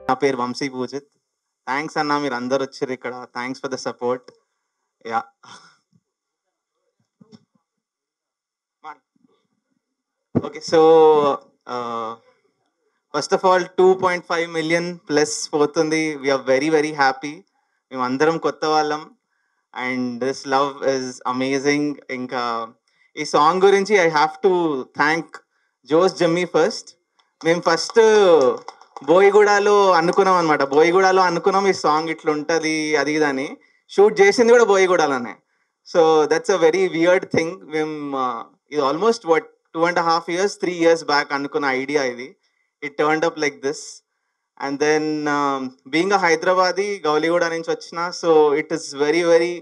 నా పేరు వంశీ పూజిత్. థ్యాంక్స్ అన్న, మీరు అందరు వచ్చారు ఇక్కడ. Thanks for the support. Ya, okay. So first of all 2.5 million plus పోతుంది. We're very very happy. మేము అందరం కొత్త వాళ్ళం and this love is amazing. ఇంకా ఈ సాంగ్ గురించి I have to thank Jose Jimmy first. మేము ఫస్ట్ బోయిగూడలో అనుకున్నాం అనమాట. బోయిగూడలో అనుకున్నాం ఈ సాంగ్ ఇట్లా ఉంటుంది అది ఇది అని. షూట్ చేసింది కూడా బోయిగూడలోనే. So that's a very weird thing. మేము ఇది ఆల్మోస్ట్ 2.5 years 3 years బ్యాక్ అనుకున్న ఐడియా ఇది. It turned up like this. And then being a Hyderabadi, Gowliguda నుంచి వచ్చిన, so it is very very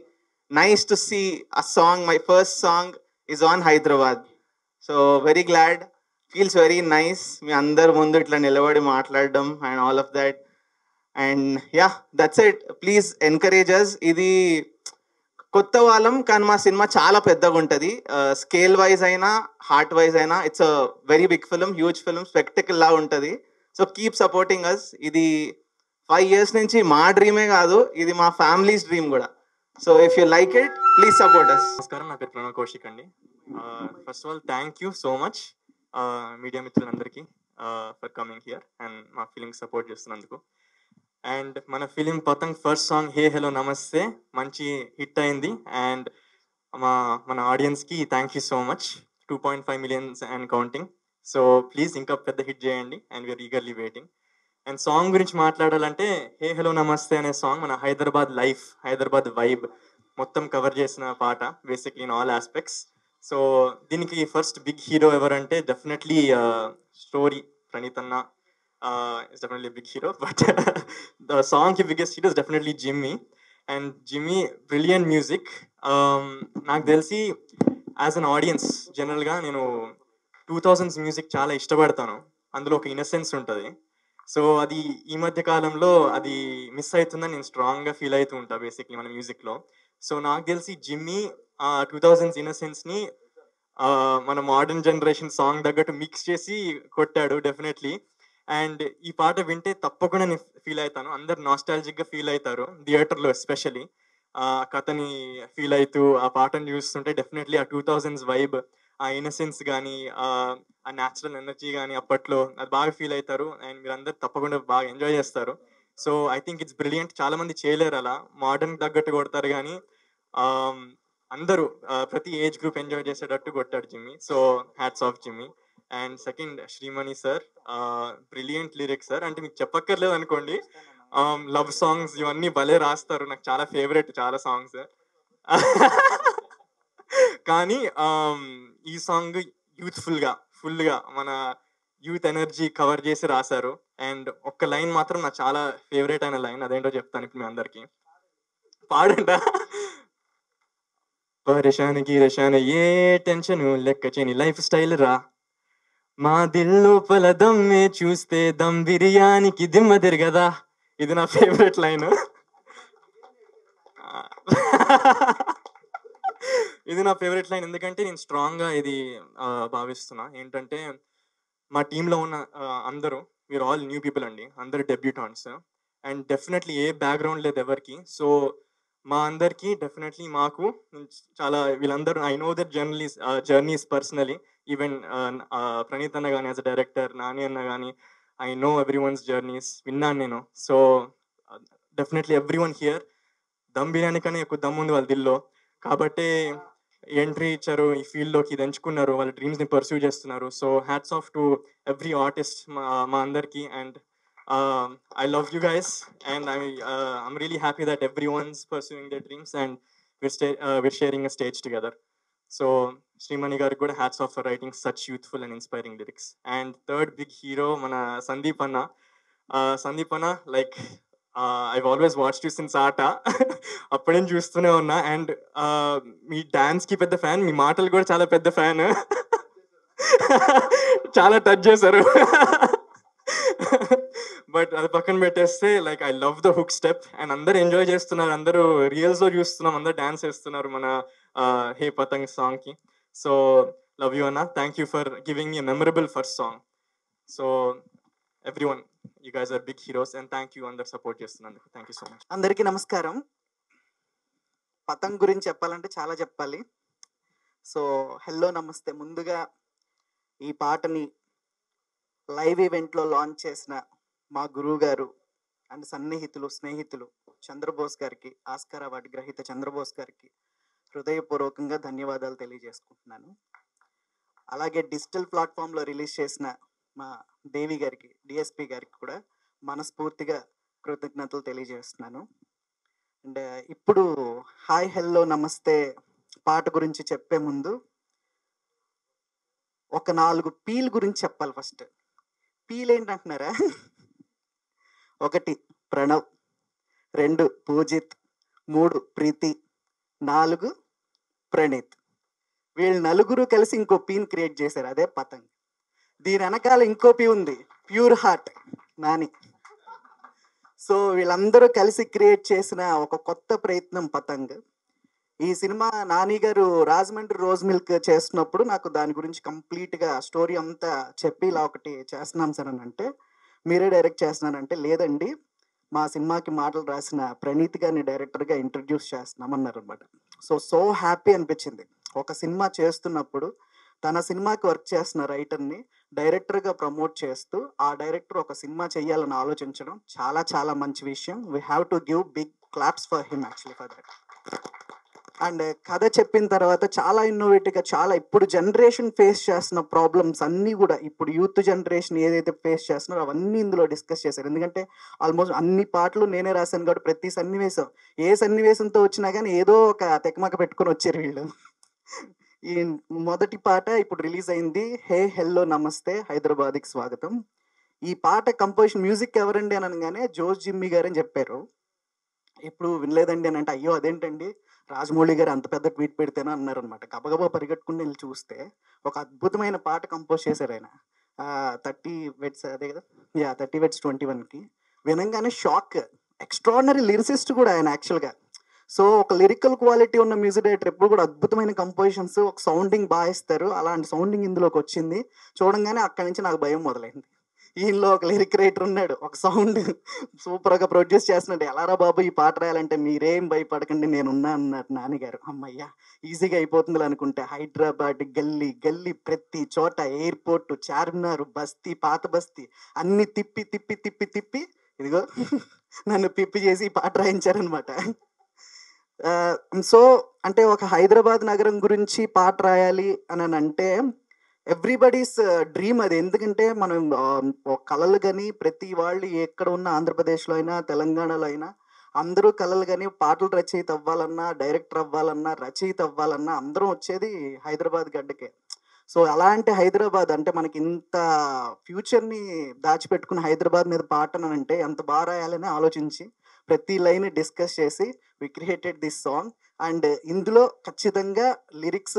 nice to see a song. My first song is on Hyderabad. So very glad, feels very nice మీ అందరి ముందు ఇట్లా నిలబడి మాట్లాడడం and all of that. And ya, that's it. Please encourage us. ఇది కొత్త వాళ్ళం కానీ మా సినిమా చాలా పెద్దగా ఉంటుంది. స్కేల్ వైజ్ అయినా హార్ట్ వైజ్ అయినా it's a very big film, huge film, spectacle లా ఉంటుంది. So keep supporting us. ఇది 5 years నుంచి మా డ్రీమే కాదు, ఇది మా ఫ్యామిలీస్ డ్రీమ్ కూడా. So if you like it, please support us. నమస్కారం, నా పేరు ప్రణవ్ కౌశిక్ అండి. First of all thank you so much media మిత్రులందరికీ ఫర్ కమింగ్ హియర్ అండ్ మా ఫిలింకి సపోర్ట్ చేస్తున్నందుకు. అండ్ మన film Patang first song hey hello Namaste మంచి హిట్ అయింది. అండ్ మన ఆడియన్స్కి thank you so much. 2.5 million and counting. So please ఇంకా పెద్ద హిట్ చేయండి and we're eagerly waiting. And song గురించి మాట్లాడాలంటే హే హలో నమస్తే అనే సాంగ్ మన హైదరాబాద్ లైఫ్, హైదరాబాద్ వైబ్ మొత్తం కవర్ చేసిన పాట, basically in all aspects. So దీనికి ఫస్ట్ బిగ్ హీరో ఎవరంటే డెఫినెట్లీ స్టోరీ ప్రణీత్ అన్న is definitely a big hero, but the song ki biggest hero is definitely Jimmy. And Jimmy, brilliant music. నాకు తెలిసి as an audience జనరల్గా నేను 2000s music చాలా ఇష్టపడతాను. అందులో ఒక ఇన్నసెన్స్ ఉంటుంది. సో అది ఈ మధ్య కాలంలో అది మిస్ అవుతుందని నేను స్ట్రాంగ్గా ఫీల్ అవుతూ ఉంటాను బేసిక్లీ మన మ్యూజిక్లో. సో నాకు తెలిసి జిమ్మీ 2000s ఇన్నసెన్స్ని మన మోడర్న్ జనరేషన్ సాంగ్ తగ్గట్టు మిక్స్ చేసి కొట్టాడు డెఫినెట్లీ. అండ్ ఈ పాట వింటే తప్పకుండా నేను ఫీల్ అవుతాను. అందరు నాస్టాలజిక్గా ఫీల్ అవుతారు థియేటర్లో, ఎస్పెషలీ కథని ఫీల్ అవుతూ ఆ పాటను చూస్తుంటే డెఫినెట్లీ ఆ 2000s వైబ్, ఆ ఇన్నసెన్స్ కానీ ఆ న్యాచురల్ ఎనర్జీ కానీ అప్పట్లో అది బాగా ఫీల్ అవుతారు. అండ్ మీరు అందరు తప్పకుండా బాగా ఎంజాయ్ చేస్తారు. So I think it's brilliant. చాలా మంది చేయలేరు అలా, మోడర్న్ తగ్గట్టు కొడతారు కానీ అందరూ ప్రతి ఏజ్ గ్రూప్ ఎంజాయ్ చేసేటట్టు కొట్టాడు Jimmy. So hats off Jimmy. And second Shreemani sir, brilliant lyrics sir. అంటే మీకు చెప్పక్కర్లేదు అనుకోండి, లవ్ సాంగ్స్ ఇవన్నీ భలే రాస్తారు. నాకు చాలా ఫేవరెట్ చాలా సాంగ్స్. కానీ ఈ సాంగ్ యూత్ఫుల్గా ఫుల్గా మన యూత్ ఎనర్జీ కవర్ చేసి రాశారు. అండ్ ఒక్క లైన్ మాత్రం నాకు చాలా ఫేవరెట్ అయిన లైన్, అదేంటో చెప్తాను ఇప్పుడు మీ అందరికి. పాడండా. పరేషాన్ గిరేషాన్ ఏ టెన్షన్ లెక్క చేయని లైఫ్ స్టైల్ రా, మా దిల్లోపల దమ్మే చూస్తే దమ్ బిర్యానీకి దిమ్మ తిరగదా. ఇది నా ఫేవరెట్ లైన్. ఇది నా ఫేవరెట్ లైన్ ఎందుకంటే నేను స్ట్రాంగ్గా ఇది భావిస్తున్నా. ఏంటంటే మా టీంలో ఉన్న అందరూ వీఆర్ ఆల్ న్యూ పీపుల్ అండి, అందరు debutantes. And definitely a background లేదు ఎవరికి. సో మా అందరికీ డెఫినెట్లీ మాకు చాలా వీళ్ళందరూ I know that journeys personally. Even Praneeth అన్న కానీ యాజ్ అ డైరెక్టర్, నాని అన్న కానీ, I know every one's journeys, విన్నాను నేను. So definitely every one here dum biryani కన్నా ఎక్కువ దమ్ ఉంది వాళ్ళ దిల్లో. కాబట్టి ఎంట్రీ ఇచ్చారు ఈ ఫీల్డ్లోకి, ఇది ఎంచుకున్నారు, వాళ్ళ డ్రీమ్స్ని పర్సూ చేస్తున్నారు. So hats off to every artist మా అందరికీ. And I love you guys, and I'm really happy that everyone's pursuing their dreams and we're sharing a stage together. So Srimani garu kuda hats off for writing such youthful and inspiring lyrics. And third big hero mana Sandeep Anna, like I've always watched you since Aata. అప్పుడే చూస్తూనే ఉన్నా. And మీ డాన్స్కి పెద్ద fan, మీ మాటలు కూడా చాలా పెద్ద fan. చాలా touch చేశారు. బట్ అది పక్కన పెట్టేస్తే like I love the hook step. And అందరు ఎంజాయ్ చేస్తున్నారు, అందరూ రియల్స్లో చూస్తున్నాం, అందరు డాన్స్ చేస్తున్నారు మన హే పతంగ్ సాంగ్కి. సో లవ్ యూ అన్న, thank you for giving me memorable first song. So every one you guys are big heroes and thank you అందరు సపోర్ట్ చేస్తున్నందుకు. Thank you so much. అందరికీ నమస్కారం. పతంగ్ గురించి చెప్పాలంటే చాలా చెప్పాలి. సో హలో నమస్తే. ముందుగా ఈ పాటని లైవ్ ఈవెంట్లో లాంచ్ చేసిన మా గురువు గారు అండ్ స్నేహితులు చంద్రబోస్ గారికి, ఆస్కార్ అవార్డు గ్రహీత చంద్రబోస్ గారికి హృదయపూర్వకంగా ధన్యవాదాలు తెలియజేసుకుంటున్నాను. అలాగే డిజిటల్ ప్లాట్ఫామ్లో రిలీజ్ చేసిన మా దేవి గారికి, డిఎస్పి గారికి కూడా మనస్ఫూర్తిగా కృతజ్ఞతలు తెలియజేస్తున్నాను. అండ్ ఇప్పుడు హాయ్ హెల్లో నమస్తే పాట గురించి చెప్పే ముందు ఒక 4 పీల్ గురించి చెప్పాలి. ఫస్ట్ పీల్ ఏంటంటున్నారా? 1 ప్రణవ్, 2 పూజిత్, 3 ప్రీతి, 4 ప్రణీత్. వీళ్ళు నలుగురు కలిసి ఇంకో పీని క్రియేట్ చేశారు, అదే పతంగ్. దీని వెనకాల ఇంకో పీ ఉంది, ప్యూర్ హార్ట్ నాని. సో వీళ్ళందరూ కలిసి క్రియేట్ చేసిన ఒక కొత్త ప్రయత్నం పతంగ్. ఈ సినిమా నాని గారు రాజమండ్రి రోజ్ మిల్క్ చేస్తున్నప్పుడు నాకు దాని గురించి కంప్లీట్గా స్టోరీ అంతా చెప్పి ఇలా ఒకటి చేస్తున్నాం సార్ అని అంటే, మీరే డైరెక్ట్ చేస్తున్నానంటే, లేదండి మా సినిమాకి మాటలు రాసిన ప్రణీత్ గారిని డైరెక్టర్గా ఇంట్రడ్యూస్ చేస్తున్నామన్నారు అనమాట. సో హ్యాపీ అనిపించింది. ఒక సినిమా చేస్తున్నప్పుడు తన సినిమాకి వర్క్ చేస్తున్న రైటర్ని డైరెక్టర్గా ప్రమోట్ చేస్తూ ఆ డైరెక్టర్ ఒక సినిమా చేయాలని ఆలోచించడం చాలా చాలా మంచి విషయం. We have to give big claps for him actually for that. And కథ చెప్పిన తర్వాత చాలా ఇన్నోవేటివ్గా, చాలా ఇప్పుడు జనరేషన్ ఫేస్ చేస్తున్న ప్రాబ్లమ్స్ అన్నీ కూడా, ఇప్పుడు యూత్ జనరేషన్ ఏదైతే ఫేస్ చేస్తున్నారో అవన్నీ ఇందులో డిస్కస్ చేశారు. ఎందుకంటే ఆల్మోస్ట్ అన్ని పాటలు నేనే రాశాను కాబట్టి ప్రతి సన్నివేశం, ఏ సన్నివేశంతో వచ్చినా కానీ ఏదో ఒక తెకమక పెట్టుకొని వచ్చారు వీళ్ళు. ఈ మొదటి పాట ఇప్పుడు రిలీజ్ అయింది, హే హెల్లో నమస్తే హైదరాబాద్కి స్వాగతం. ఈ పాట కంపోజిషన్ మ్యూజిక్ ఎవరండి అని అనగానే జోస్ జిమ్మి గారు అని చెప్పారు. ఇప్పుడు వినలేదండి అని అంటే, అయ్యో అదేంటండి రాజమౌళి గారు అంత పెద్ద ట్వీట్ పెడితేనే అన్నారు అనమాట. గబగబా పరిగెట్టుకుని వెళ్ళి చూస్తే ఒక అద్భుతమైన పాట కంపోజ్ చేశారు ఆయన. 30 వెట్స్ అదే కదా, 30 వెట్స్ 21కి. వినంగానే షాక్. ఎక్స్ట్రాడినరీ లిరిసిస్ట్ కూడా ఆయన యాక్చువల్గా. సో ఒక లిరికల్ క్వాలిటీ ఉన్న మ్యూజిక్ డైరెక్టర్ ఎప్పుడు కూడా అద్భుతమైన కంపోజిషన్స్, ఒక సౌండింగ్ బాగా ఇస్తారు. అలాంటి సౌండింగ్ ఇందులోకి వచ్చింది. చూడంగానే అక్కడి నుంచి నాకు భయం మొదలైంది. ఈయనలో ఒక లిరిక్ రైటర్ ఉన్నాడు, ఒక సౌండ్ సూపర్గా ప్రొడ్యూస్ చేస్తున్నాడు. ఎలారా బాబు ఈ పాట రాయాలంటే, మీరేం భయపడకండి నేనున్నా అన్నారు నాన్నగారు. అమ్మయ్యా ఈజీగా అయిపోతుంది అనుకుంటే, హైదరాబాద్ గల్లీ గల్లీ ప్రతి చోట, ఎయిర్పోర్ట్, చార్మినార్, బస్తీ, పాత బస్తీ అన్ని తిప్పి తిప్పి తిప్పి తిప్పి ఇదిగో నన్ను పిప్పి చేసి ఈ పాట రాయించారనమాట. సో అంటే ఒక హైదరాబాద్ నగరం గురించి పాట రాయాలి అని అంటే ఎవ్రీబడీస్ డ్రీమ్ అది. ఎందుకంటే మనం కళలు కానీ ప్రతి వాళ్ళు ఎక్కడ ఉన్న ఆంధ్రప్రదేశ్లో అయినా తెలంగాణలో అయినా అందరూ కళలు కానీ పాటలు రచయిత అవ్వాలన్నా, డైరెక్టర్ అవ్వాలన్నా, రచయిత అవ్వాలన్నా అందరం వచ్చేది హైదరాబాద్ గడ్డకే. సో అలాంటి హైదరాబాద్ అంటే మనకి ఇంత ఫ్యూచర్ని దాచిపెట్టుకున్న హైదరాబాద్ మీద పాట అని అంటే ఎంత బాగా రాయాలని ఆలోచించి ప్రతి లైన్ డిస్కస్ చేసి we created this song. And ఇందులో ఖచ్చితంగా లిరిక్స్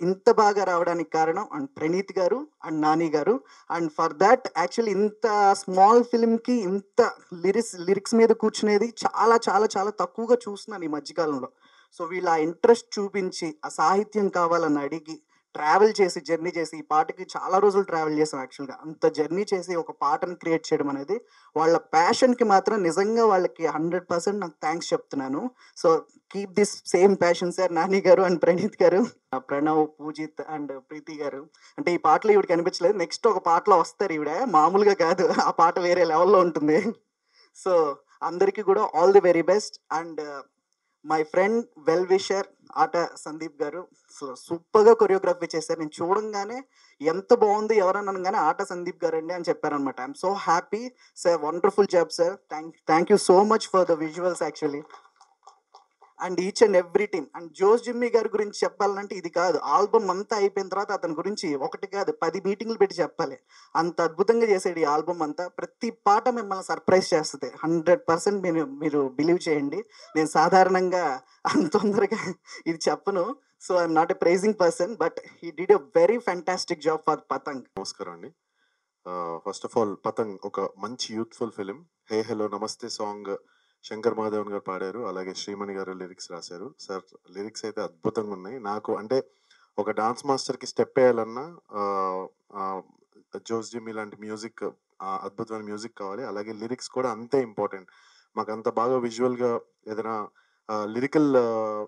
ఇంత బాగా రావడానికి కారణం అండ్ ప్రణీత్ గారు అండ్ నాని గారు. అండ్ ఫర్ దాట్ యాక్చువల్లీ ఇంత స్మాల్ ఫిల్మ్కి ఇంత లిరిక్స్ మీద కూర్చునేది చాలా చాలా చాలా తక్కువగా చూస్తున్నాను ఈ మధ్యకాలంలో. సో వీళ్ళు ఆ ఇంట్రెస్ట్ చూపించి ఆ సాహిత్యం కావాలని అడిగి ట్రావెల్ చేసి జర్నీ చేసి ఈ పాటకి చాలా రోజులు ట్రావెల్ చేసాం. యాక్చువల్గా అంత జర్నీ చేసి ఒక పాటను క్రియేట్ చేయడం అనేది వాళ్ళ ప్యాషన్కి మాత్రం నిజంగా వాళ్ళకి 100% నాకు థ్యాంక్స్ చెప్తున్నాను. So keep this same passion sir, Nani గారు అండ్ ప్రణీత్ గారు, ప్రణవ్, పూజిత్ అండ్ ప్రీతి గారు. అంటే ఈ పాటలో ఈవిడ కనిపించలేదు, నెక్స్ట్ ఒక పాటలో వస్తారు ఈవిడ, మామూలుగా కాదు, ఆ పాట వేరే లెవెల్లో ఉంటుంది. సో అందరికీ కూడా all the very best. And my friend well wisher ఆట సందీప్ గారు సూపర్గా కొరియోగ్రఫీ చేశారు. నేను చూడంగానే ఎంత బాగుంది ఎవరన్నా అనగానే ఆట సందీప్ గారు అండి అని చెప్పారనమాట. I'm so happy sir, wonderful job sir, thank you so much for the visuals actually and each and every team. And Jose Jimmy గారి గురించి చెప్పాలంటే ఇది కాదు, ఆల్బమ్ అంతా అయిపోయిన తర్వాత అతని గురించి ఒకటి కాదు 10 మీటింగ్లు పెట్టి చెప్పాలి. అంత అద్భుతంగా చేసాడు ఈ ఆల్బమ్ అంతా. ప్రతి పాట మిమ్మల్ని సర్ప్రైజ్ చేస్తుంది. 100% మీరు బిలీవ్ చేయండి. నేను సాధారణంగా అంత తొందరగా ఇది చెప్పను. So I'm not a praising person, but he did a very fantastic job for Patang. నమస్కారం అండి. ఫస్ట్ ఆఫ్ ఆల్ పతంగ్ ఒక మంచి youthful film. Hey hello Namaste song Shankar Mahadevan గారు పాడారు, అలాగే శ్రీమణి గారు లిరిక్స్ రాశారు. సార్ లిరిక్స్ అయితే అద్భుతంగా ఉన్నాయి. నాకు అంటే ఒక డాన్స్ మాస్టర్కి స్టెప్ వేయాలన్నా జోస్ జిమ్మి లాంటి మ్యూజిక్ అద్భుతమైన మ్యూజిక్ కావాలి, అలాగే లిరిక్స్ కూడా అంతే ఇంపార్టెంట్. మాకు అంత బాగా విజువల్గా ఏదైనా లిరికల్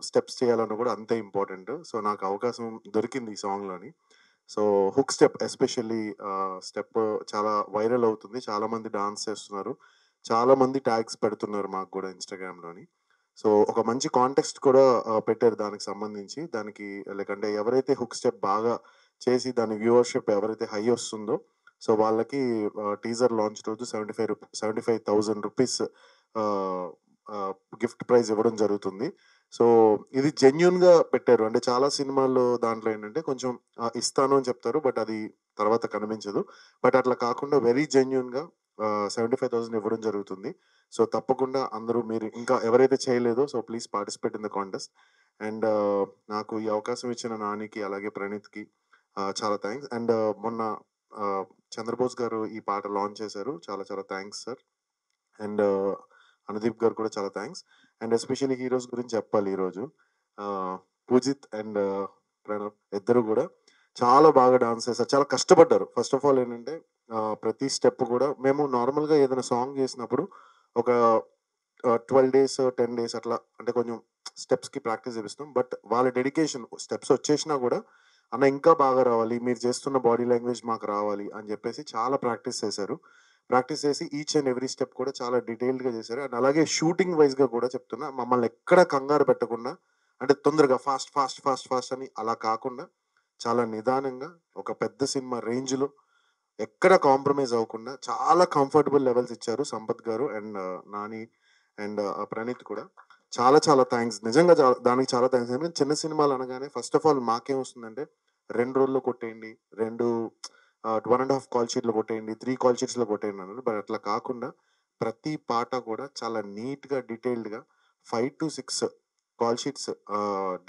స్టెప్స్ చేయాలన్నా కూడా అంతే ఇంపార్టెంట్. సో నాకు అవకాశం దొరికింది ఈ సాంగ్లోని. So hook step especially step చాలా వైరల్ అవుతుంది, చాలా మంది డాన్స్ చేస్తున్నారు, చాలా మంది ట్యాగ్స్ పెడుతున్నారు మాకు కూడా ఇన్స్టాగ్రామ్లోని. సో ఒక మంచి కాంటెక్స్ట్ కూడా పెట్టారు దానికి సంబంధించి. దానికి లేకంటే ఎవరైతే హుక్ స్టెప్ బాగా చేసి దాని వ్యూవర్షిప్ ఎవరైతే హై వస్తుందో సో వాళ్ళకి టీజర్ లాంచ్ రోజు 75,000 రూపీస్ గిఫ్ట్ ప్రైజ్ ఇవ్వడం జరుగుతుంది. సో ఇది జెన్యున్గా పెట్టారు. అంటే చాలా సినిమాల్లో దాంట్లో ఏంటంటే కొంచెం ఇస్తాను అని చెప్తారు, బట్ అది తర్వాత కనిపించదు. బట్ అట్లా కాకుండా వెరీ జెన్యున్గా 75,000 ఇవ్వడం జరుగుతుంది. సో తప్పకుండా అందరూ మీరు ఇంకా ఎవరైతే చేయలేదో so please participate in the contest. And నాకు ఈ అవకాశం ఇచ్చిన నానికి అలాగే ప్రణీత్కి చాలా థ్యాంక్స్. అండ్ మొన్న చంద్రబోస్ గారు ఈ పాట లాంచ్ చేశారు, చాలా చాలా థ్యాంక్స్ సార్. అండ్ అనుదీప్ గారు కూడా చాలా థ్యాంక్స్. అండ్ ఎస్పెషల్లీ హీరోస్ గురించి చెప్పాలి ఈరోజు. పూజిత్ అండ్ ప్రణవ్ ఇద్దరు కూడా చాలా బాగా డాన్స్ చేశారు, చాలా కష్టపడ్డారు. ఫస్ట్ ఆఫ్ ఆల్ ఏంటంటే ప్రతి స్టెప్ కూడా మేము నార్మల్గా ఏదైనా సాంగ్ చేసినప్పుడు ఒక 12 days 10 days అట్లా అంటే కొంచెం స్టెప్స్కి ప్రాక్టీస్ చేపిస్తాం. బట్ వాళ్ళ డెడికేషన్ స్టెప్స్ వచ్చేసినా కూడా అన్న ఇంకా బాగా రావాలి, మీరు చేస్తున్న బాడీ లాంగ్వేజ్ మాకు రావాలి అని చెప్పేసి చాలా ప్రాక్టీస్ చేశారు. ప్రాక్టీస్ చేసి ఈచ్ అండ్ ఎవ్రీ స్టెప్ కూడా చాలా డీటెయిల్డ్గా చేశారు. అండ్ అలాగే షూటింగ్ వైజ్గా కూడా చెప్తున్నా, మమ్మల్ని ఎక్కడ కంగారు పెట్టకుండా అంటే తొందరగా ఫాస్ట్ ఫాస్ట్ ఫాస్ట్ ఫాస్ట్ అని అలా కాకుండా చాలా నిదానంగా ఒక పెద్ద సినిమా రేంజ్లో ఎక్కడ కాంప్రమైజ్ అవ్వకుండా చాలా కంఫర్టబుల్ లెవెల్స్ ఇచ్చారు సంపత్ గారు అండ్ నాని అండ్ ప్రణీత్ కూడా. చాలా చాలా థ్యాంక్స్ నిజంగా, దానికి చాలా థ్యాంక్స్. ఎందుకంటే చిన్న సినిమాలు అనగానే ఫస్ట్ ఆఫ్ ఆల్ మాకేం వస్తుందంటే 2 రోజుల్లో కొట్టేయండి, 1.5 కాల్ షీట్లో కొట్టేయండి, 3 కాల్ షీట్స్లో కొట్టేయండి అన్నారు. బట్ అట్లా కాకుండా ప్రతి పాట కూడా చాలా నీట్గా డీటెయిల్డ్గా 5 to 6 కాల్ షీట్స్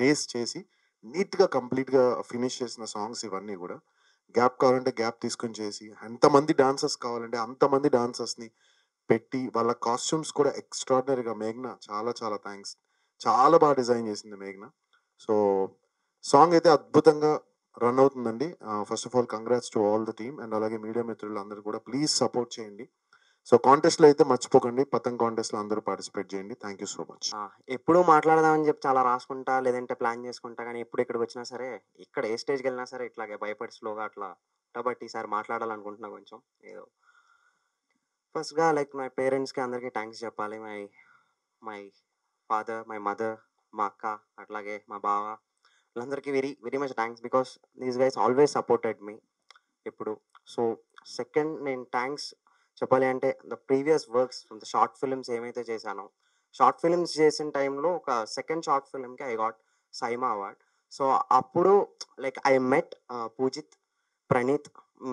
డేస్ చేసి నీట్గా కంప్లీట్గా ఫినిష్ చేసిన సాంగ్స్ ఇవన్నీ కూడా. గ్యాప్ కావాలంటే గ్యాప్ తీసుకొని చేసి, ఎంతమంది డాన్సర్స్ కావాలంటే అంతమంది డాన్సర్స్ని పెట్టి వాళ్ళ కాస్ట్యూమ్స్ కూడా ఎక్స్ట్రాడినరీగా. మేఘ్నా చాలా చాలా థ్యాంక్స్, చాలా బాగా డిజైన్ చేసింది మేఘ్నా. సో సాంగ్ అయితే అద్భుతంగా రన్ అవుతుందండి. First of all congrats to all the team. And అలాగే మీడియా మిత్రులు అందరూ కూడా ప్లీజ్ సపోర్ట్ చేయండి. సో కాంటెస్ట్లో అయితే మర్చిపోకండి, పతంగ్ కాంటెస్ట్లో అందరూ పార్టిసిపేట్ చేయండి. Thank you so much. ఎప్పుడు మాట్లాడదామని చెప్పి చాలా రాసుకుంటా లేదంటే ప్లాన్ చేసుకుంటా, కానీ ఎప్పుడు ఇక్కడికి వచ్చినా సరే, ఇక్కడ ఏ స్టేజ్కి వెళ్ళినా సరే ఇట్లాగే భయపడి స్లోగా అట్లా కాబట్టి ఈసారి మాట్లాడాలనుకుంటున్నా కొంచెం ఏదో. ఫస్ట్గా లైక్ మై పేరెంట్స్కి అందరికీ థ్యాంక్స్ చెప్పాలి. మై ఫాదర్, మై మదర్, మా అక్క, అట్లాగే మా బావ, వీళ్ళందరికీ very very much thanks because these guys always supported me ఎప్పుడు. సో సెకండ్ నేను థ్యాంక్స్ చెప్పాలి అంటే the previous works from the short films ఏమైతే చేశానో, షార్ట్ ఫిల్మ్స్ చేసిన టైంలో ఒక సెకండ్ షార్ట్ ఫిల్మ్కి I got SIIMA award. So అప్పుడు like I met Poojith, Praneeth,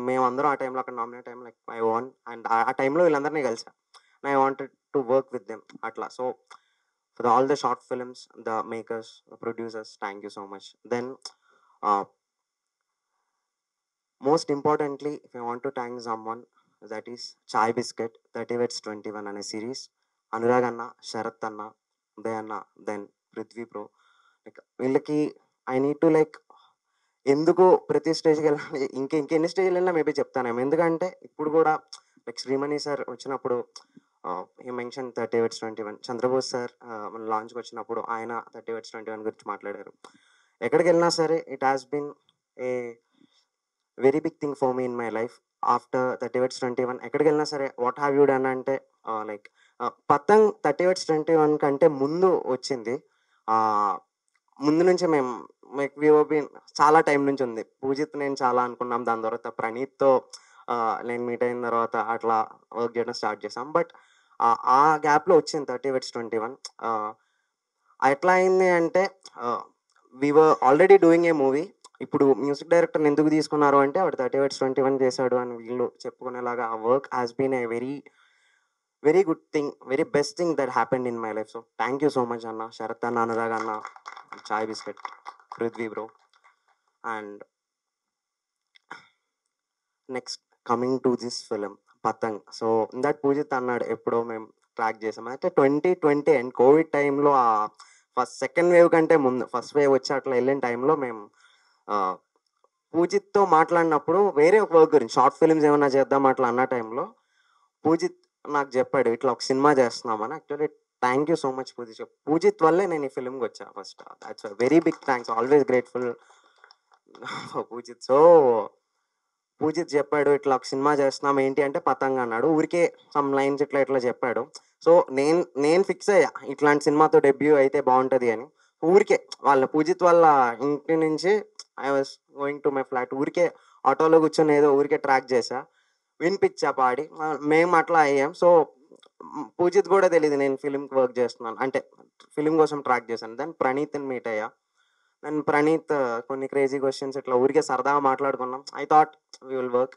మేమందరం ఆ టైంలో అక్కడ nominate time like I won. And ఆ టైంలో వీళ్ళందరినీ కలిసా, and I wanted to work with them అట్లా. So for all the short films, the makers, producers, thank you so much. Then most importantly if I want to thank someone, that is Chai Bisket 30/21 అనే series. Anurag అన్న, శరత్ అన్న, ఉదయ్ అన్న, then Prithvi bro, like వీళ్ళకి I need to like ఎందుకు ప్రతి స్టేజ్కి వెళ్ళాలి, ఇంకెన్ని స్టేజ్లు వెళ్ళినా మేబీ చెప్తానేమో. ఎందుకంటే ఇప్పుడు కూడా లైక్ శ్రీమణి సార్ వచ్చినప్పుడు ఈ మెన్షన్ 30/21, చంద్రబోస్ సార్ మన లాంచ్కి వచ్చినప్పుడు ఆయన 30/21 గురించి మాట్లాడారు. ఎక్కడికి వెళ్ళినా సరే it has been a very big thing for me in my life after 30/21. ఎక్కడికి వెళ్ళినా సరే వాట్ హ్యావ్ యూ డన్ అంటే లైక్ పతంగ్ 30/21 కంటే ముందు వచ్చింది. ముందు నుంచి మేము బీన్ చాలా టైం నుంచి ఉంది. పూజిత్ నేను చాలా అనుకున్నాం, దాని తర్వాత ప్రణీత్తో నేను మీట్ అయిన తర్వాత అట్లా వర్క్ చేయడం స్టార్ట్ చేసాం. బట్ ఆ గ్యాప్లో వచ్చింది 30/21. ఎట్లా అయింది అంటే we were already doing a movie. ఇప్పుడు మ్యూజిక్ డైరెక్టర్ని ఎందుకు తీసుకున్నారు అంటే వాడు 30/21 చేశాడు అని వీళ్ళు చెప్పుకునేలాగా ఆ work has been a very very good thing, very best thing that happened in my life. So thank you so much అన్న, శరత్ అన్న, అనురాగ్ అన్న, Chai Bisket, Prithvi bro. And next coming to this film Patang. So that Poojith అన్నాడు ఎప్పుడో మేము ట్రాక్ చేసాం అయితే 2020 and Covid టైంలో ఆ సెకండ్ వేవ్ కంటే ముందు ఫస్ట్ వేవ్ వచ్చి అట్లా వెళ్ళిన టైంలో మేము పూజిత్తో మాట్లాడినప్పుడు వేరే ఒక వర్క్ గురించి షార్ట్ ఫిల్మ్స్ ఏమైనా చేద్దాం అట్లా అన్న టైంలో పూజిత్ నాకు చెప్పాడు ఇట్లా ఒక సినిమా చేస్తున్నామని. Actually thank you so much Poojith. Poojith వల్లే నేను ఈ ఫిల్మ్కి వచ్చా first. That's very big thanks, always grateful for Poojith. So Poojith చెప్పాడు ఇట్లా ఒక సినిమా చేస్తున్నాం ఏంటి అంటే పతంగ్ అన్నాడు. ఊరికే సమ్ లైన్స్ ఇట్లా ఇట్లా చెప్పాడు. సో నేను ఫిక్స్ అయ్యా ఇట్లాంటి సినిమాతో డెబ్యూ అయితే బాగుంటుంది అని. ఊరికే వాళ్ళ పూజిత్ వాళ్ళ ఇంటి నుంచి I was going to my flat, ఊరికే ఆటోలో కూర్చొని ఏదో ఊరికే ట్రాక్ చేసా, వినిపించా పాడి, మేము అట్లా అయ్యాం. సో పూజిత్ కూడా తెలియదు నేను ఫిలింకి వర్క్ చేస్తున్నాను, అంటే ఫిలిం కోసం ట్రాక్ చేశాను. దెన్ ప్రణీత్ని మీట్ అయ్యా. దెన్ ప్రణీత్ కొన్ని క్రేజీ క్వశ్చన్స్ ఇట్లా ఊరికే సరదాగా మాట్లాడుకున్నాం. I thought we will work.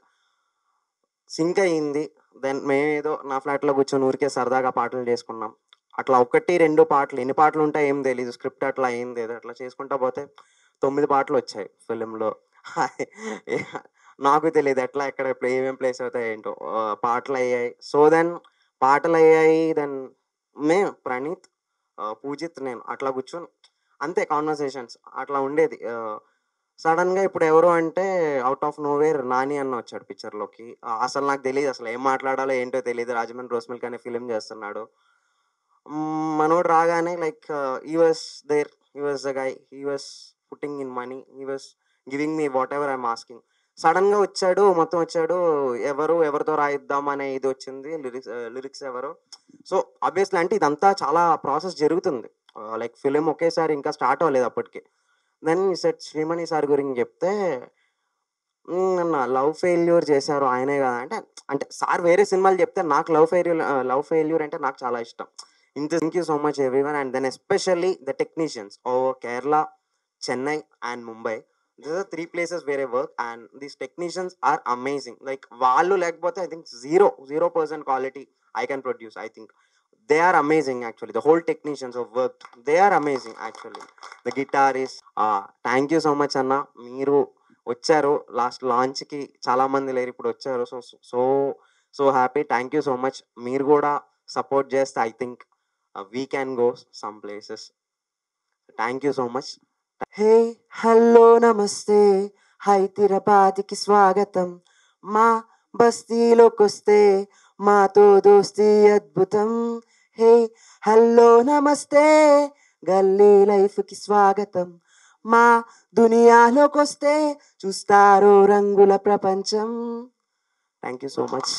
Sync అయ్యింది. దెన్ మేమేదో నా ఫ్లాట్లో కూర్చొని ఊరికే సరదాగా పాటలు చేసుకున్నాం. అట్లా 1-2 పాటలు, ఎన్ని పాటలు ఉంటాయి ఏం తెలీదు, స్క్రిప్ట్ అట్లా అయింది ఏదో అట్లా చేసుకుంటా పోతే 9 పాటలు వచ్చాయి ఫిలింలో. నాకు తెలియదు ఎట్లా ఎక్కడ ఏమేమి ప్లేస్ అవుతాయి ఏంటో, పాటలు అయ్యాయి. సో దెన్ పాటలు అయ్యాయి. దెన్ ప్రణీత్, పూజిత్, నేను అట్లా కూర్చొని అంతే కాన్వర్సేషన్స్ అట్లా ఉండేది. సడన్గా ఇప్పుడు ఎవరు అంటే అవుట్ ఆఫ్ నోవేర్ నాని అన్న వచ్చాడు పిక్చర్లోకి. అసలు నాకు తెలియదు అసలు ఏం మాట్లాడాలో ఏంటో తెలియదు. రాజమండ్రి రోస్మిల్క్ అనే ఫిలిం చేస్తున్నాడు. మనోడు రాగానే like he was there, he was the guy, he was putting in money, he was giving me whatever I'm asking. సడన్గా వచ్చాడు, మొత్తం వచ్చాడు, ఎవరితో రాయిద్దాం అనే ఇది వచ్చింది, లిరిక్స్ ఎవరు. సో ఆబ్వియస్లీ అంటే ఇదంతా చాలా ప్రాసెస్ జరుగుతుంది, లైక్ ఫిలిం ఒకేసారి ఇంకా స్టార్ట్ అవ్వలేదు అప్పటికి. దెన్ సెట్ శ్రీమణి సార్ గురించి చెప్తే నా లవ్ ఫెయిల్యూర్ చేశారు ఆయనే కదా అంటే సార్ వేరే సినిమాలు చెప్తే నాకు లవ్ ఫెయిల్యూర్ అంటే నాకు చాలా ఇష్టం. Thank you so much everyone. And then especially the technicians over Kerala, Chennai and Mumbai. These are 3 places where I work and these technicians are amazing. Like వాళ్ళు లేకపోతే I think 0% quality I can produce. I think they are amazing actually. The whole technicians have worked. They are amazing actually. The guitarist. Thank you so much అన్న. మీరు వచ్చారు last లాంచ్కి, చాలా మంది లేరు ఇప్పుడు వచ్చారు. So happy. Thank you so much. మీరు కూడా సపోర్ట్ చేస్తే I think we can go some places. Thank you so much. Hey hello నమస్తే, హైదరాబాద్కి స్వాగతం. మా బస్తీలోకి వస్తే మాతో దోస్తీ అద్భుతం. హే హలో నమస్తే, గల్లీ లైఫ్కి స్వాగతం. మా దునియాలోకి వస్తే చూస్తారు రంగుల ప్రపంచం. Thank you so much.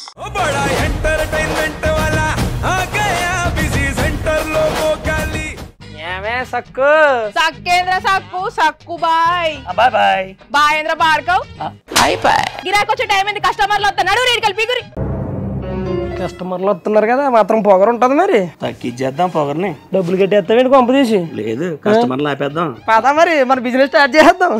సక్కు సక్కేంద్ర సక్కు సక్కు బాయ్ బాయ్ బాయ్ బాయేంద్ర భార్గవ్ బాయ్ బాయ్. గిరాకి వచ్చే టైం ఏంది, కస్టమర్లు వస్తున్నాడు, రేటు కలిపి గురి. కస్టమర్లు వస్తున్నారు కదా, మాత్రం పొగరు ఉంటది మరి. తగ్గిచ్చేద్దాం పొగర్ని. డబ్బులు కట్టేస్తామేంటి కొంప తీసి? లేదు, కస్టమర్లు ఆపేద్దాం. పదా మరి మన బిజినెస్ స్టార్ట్ చేద్దాం.